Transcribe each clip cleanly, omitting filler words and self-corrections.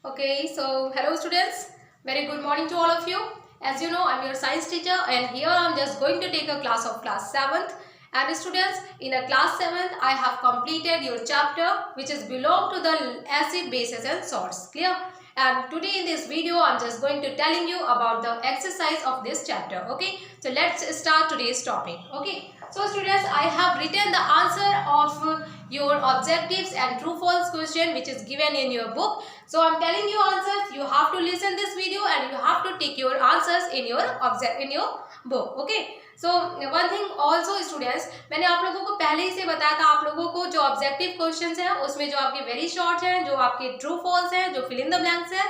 Okay, so hello students. Very good morning to all of you. As you know, I'm your science teacher and here I'm just going to take a class of class 7th. And students, in a class 7th, I have completed your chapter which is belong to the acid, bases and salts. Clear? And today in this video, I'm just going to telling you about the exercise of this chapter. Okay, so let's start today's topic. Okay, so students, I have written the answer of your objectives and true false question which is given in your book. So I'm telling you answers, you have to listen this video and you have to take your answers in your book. Okay, so one thing also students, मैंने आप लोगों को पहले ही से बताया था, आप लोगों को जो ऑब्जेक्टिव क्वेश्चंस हैं उसमें जो आपके वेरी शॉर्ट हैं, जो आपके ट्रू फॉल्स हैं, जो फिल इन द ब्लैंक्स है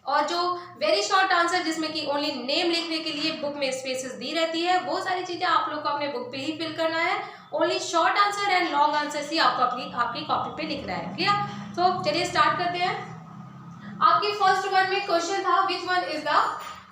और जो वेरी शॉर्ट आंसर जिसमें कि ओनली नेम लिखने के लिए बुक में स्पेसेस दी रहती है, वो सारी चीजें आप लोग को अपने बुक पे ही फिल करना है. Only short answer and long answer ही आपको आपकी कॉपी पे लिखना है. क्लियर? तो चलिए स्टार्ट करते हैं. आपके फर्स्ट वन में क्वेश्चन था which one is the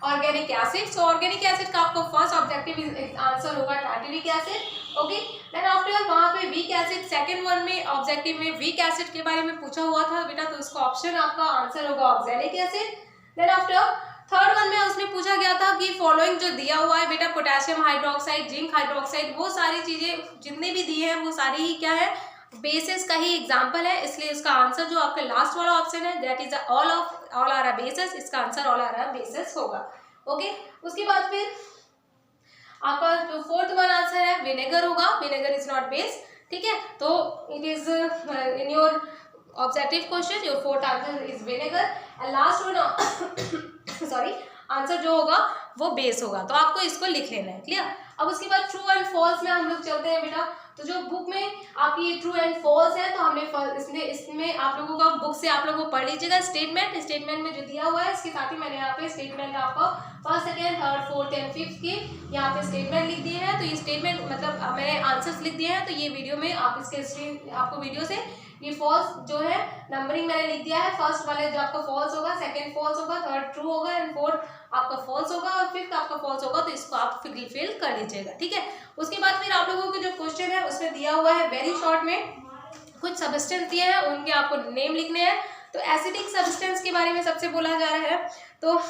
organic acid. So organic acid का आपको फर्स्ट ऑब्जेक्टिव आंसर होगा tartaric acid. Okay, then after वहां पे वीक एसिड, सेकंड वन में ऑब्जेक्टिव में वीक एसिड के बारे में पूछा हुआ था बेटा, तो उसका ऑप्शन आपका आंसर होगा oxalic acid. Then after third one में उसमें पूछा गया था कि फॉलोइंग जो दिया हुआ है बेटा, पोटेशियम हाइड्रोक्साइड, जिंक हाइड्रोक्साइड, वो सारी चीजें जितने भी दिए हैं वो सारी ही क्या है, बेसिस का ही एग्जांपल है. इसलिए उसका आंसर जो आपका लास्ट वाला ऑप्शन है that is all are bases, इसका आंसर ऑल आर बेसिस होगा. ओके, उसके बाद फिर आपका जो फोर्थ वन आंसर है विनेगर होगा. Vinegar is not base. ठीक है, तो it is in your objective question your fourth answer is vinegar and last one sorry answer जो होगा वो बेस होगा. तो आपको इसको लिख लेना है. क्लियर? अब उसके बाद ट्रू एंड फॉल्स में हम लोग चलते हैं बेटा. तो जो बुक में आपकी ट्रू एंड फॉल्स है तो हमने इसमें आप लोगों का बुक से आप लोगों को पढ़ लीजिएगा स्टेटमेंट में जो दिया हुआ है. इसके साथ ही मैंने यहाँ पे स्टेटमेंट आपको first, second, third, fourth and fifth के यहाँ पे स्टेटमेंट लिख दिए हैं. तो ये स्टेटमेंट मतलब मैंने आंसर्स लिख दिए हैं. तो ये वीडियो में आप इसके आपको वीडियो से ये फॉल्स जो है नंबरिंग मैंने लिख दिया है. फर्स्ट वाले जो आपका फॉल्स होगा, सेकंड फॉल्स होगा, थर्ड ट्रू होगा एंड फोर्थ आपका फॉल्स होगा और फिफ्थ आपका फॉल्स होगा. तो इसको आप फिल कर लीजिएगा. ठीक है, उसके बाद फिर आप लोगों के जो क्वेश्चन है उसमें दिया हुआ है वेरी शॉर्ट में कुछ सब्सटेंस दिए हैं, उनके आपको नेम लिखने हैं. तो एसिडिक सब्सटेंस के बारे में सबसे बोला जा रहा है. तो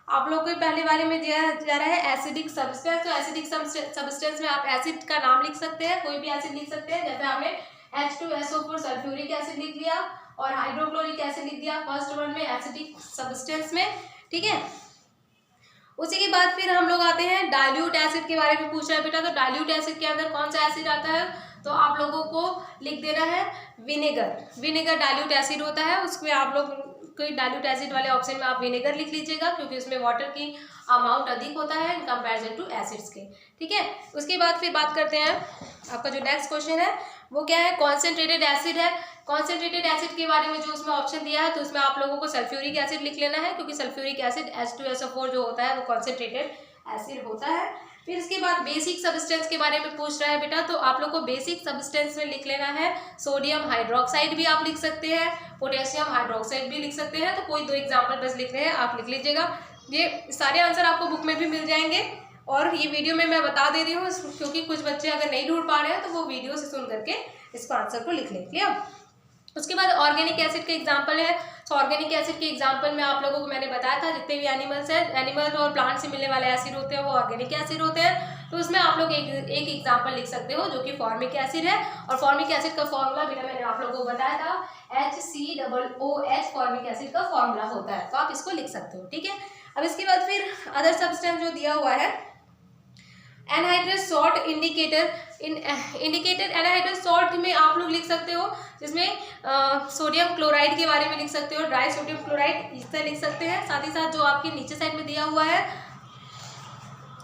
आप लोग को पहले बारे में दिया जा रहा है एसिडिक सब्सटेंस. तो एसिडिक सब्सटेंस में आप एसिड का नाम लिख सकते हैं, कोई भी एसिड लिख सकते हैं. जैसे आपने H2SO4 सल्फ्यूरिक एसिड लिख लिया और हाइड्रोक्लोरिक एसिड लिख दिया फर्स्ट वन में एसिडिक सब्सटेंस में. ठीक है, उसी के बाद फिर हम लोग आते हैं डाइल्यूट एसिड के बारे में पूछ रहा है बेटा. तो डाइल्यूट एसिड के अंदर कौन सा एसिड आता है, तो आप लोगों को लिख देना है विनेगर. विनेगर डाइल्यूट एसिड होता है. उसमें आप लोग कोई डाइल्यूट एसिड वाले ऑप्शन में आप विनेगर लिख लीजिएगा क्योंकि उसमें वाटर की अमाउंट अधिक होता है इन कंपैरिजन टू एसिड्स के. ठीक है, उसके बाद फिर बात करते हैं आपका जो नेक्स्ट क्वेश्चन है वो क्या है, कॉन्सेंट्रेटेड एसिड है. कॉन्सेंट्रेटेड एसिड के बारे में जो उसमें ऑप्शन दिया है तो उसमें आप लोगों को सल्फ्यूरिक एसिड लिख लेना है क्योंकि सल्फ्यूरिक एसिड H2SO4 जो होता है वो कॉन्सेंट्रेटेड एसिड होता है. फिर इसके बाद बेसिक सब्सटेंस के बारे में पूछ रहा है बेटा. तो आप लोग को बेसिक सब्सटेंस में लिख लेना है सोडियम हाइड्रोक्साइड भी आप लिख सकते हैं, पोटेशियम हाइड्रोक्साइड भी लिख सकते हैं. तो कोई दो एग्जाम्पल बस लिख रहे हैं, आप लिख लीजिएगा. ये सारे आंसर आपको बुक में भी मिल जाएंगे और ये वीडियो में मैं बता दे रही हूँ क्योंकि कुछ बच्चे अगर नहीं ढूंढ पा रहे हैं तो वो वीडियो से सुन करके इसको आंसर को लिख लें. क्लियर? उसके बाद ऑर्गेनिक एसिड के एग्जाम्पल है. तो ऑर्गेनिक एसिड के एग्जाम्पल में आप लोगों को मैंने बताया था जितने भी एनिमल्स हैं, एनिमल और प्लांट से मिलने वाले एसिड होते हैं वो ऑर्गेनिक एसिड होते हैं. तो उसमें आप लोग एक एग्जाम्पल लिख सकते हो जो कि फॉर्मिक एसिड है. और फॉर्मिक एसिड का फॉर्मूला बेटा मैंने आप लोगों को बताया था HCOOH फॉर्मिक एसिड का फॉर्मूला होता है. तो आप इसको लिख सकते हो. ठीक है, अब इसके बाद फिर अदर सब्सटेंस जो दिया हुआ है anhydrous salt indicated anhydrous salt में आप लोग लिख सकते हो जिसमें सोडियम क्लोराइड के बारे में लिख सकते हो, ड्राई सोडियम क्लोराइड इस तरह लिख सकते हैं. साथ ही साथ जो आपके नीचे साइड में दिया हुआ है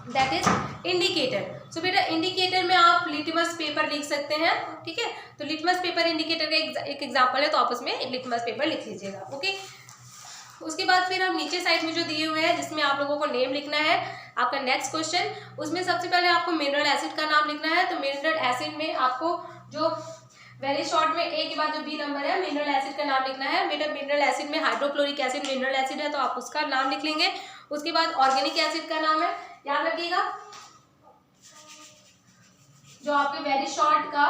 दैट इज इंडिकेटर. सो बेटा इंडिकेटर में आप लिटमस पेपर लिख सकते हैं. ठीक है, तो लिटमस पेपर इंडिकेटर का एक एग्जाम्पल है तो आप उसमें लिटमस पेपर लिख लीजिएगा. ओके, उसके बाद फिर हम नीचे साइड में जो दिए हुए हैं जिसमें आप लोगों को नेम लिखना है आपका नेक्स्ट क्वेश्चन, उसमें सबसे पहले आपको मिनरल एसिड का नाम लिखना है. तो मिनरल एसिड में आपको जो वेरी शॉर्ट में ए के बाद जो बी नंबर है मिनरल एसिड का नाम लिखना है. मिनरल एसिड में हाइड्रोक्लोरिक एसिड मिनरल एसिड है तो आप उसका नाम लिख लेंगे. उसके बाद ऑर्गेनिक एसिड का नाम है, याद रखिएगा जो आपके वेरी शॉर्ट का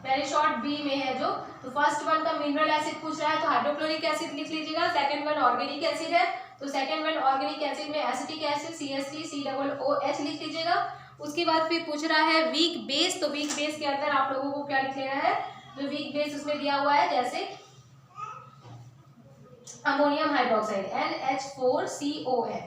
वेरी शॉर्ट बी में है जो, तो फर्स्ट वन का मिनरल एसिड पूछ रहा है तो हाइड्रोक्लोरिक एसिड लिख लीजिएगा। सेकंड वन ऑर्गेनिक एसिड है तो सेकंड वन ऑर्गेनिक एसिड में एसिटिक एसिड CH3COOH लिख लीजिएगा। उसके बाद फिर पूछ रहा है वीक बेस, तो वीक बेस के अंदर आप लोगों को क्या लिख लेना है, जो वीक बेस उसमें दिया हुआ है जैसे ammonium hydroxide NH4COH,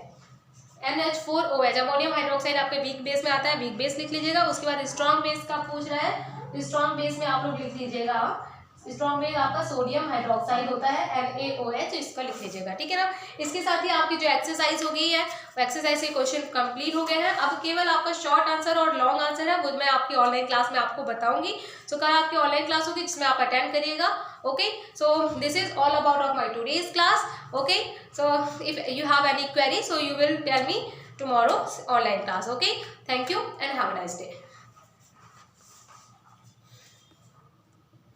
NH4OH ammonium hydroxide आपके वीक बेस में आता है, वीक बेस लिख लीजिएगा। उसके बाद स्ट्रॉन्ग बेस का पूछ रहा है, स्ट्रॉन्ग बेस में आप लोग लिख लीजिएगा, स्ट्रॉन्ग बेस आपका सोडियम हाइड्रोक्साइड होता है NaOH, तो इसका लिख लीजिएगा, ठीक है ना। इसके साथ ही आपकी जो एक्सरसाइज हो गई है वो एक्सरसाइज के क्वेश्चन कंप्लीट हो गए हैं। अब केवल आपका शॉर्ट आंसर और लॉन्ग आंसर है वो मैं आपकी ऑनलाइन क्लास में आपको बताऊंगी। सो कल आपकी ऑनलाइन क्लास होगी जिसमें आप अटेंड करिएगा। Okay, so this is all about of my today's class. Okay, so if you have any query so you will tell me tomorrow's online class. Okay, thank you and have a nice day.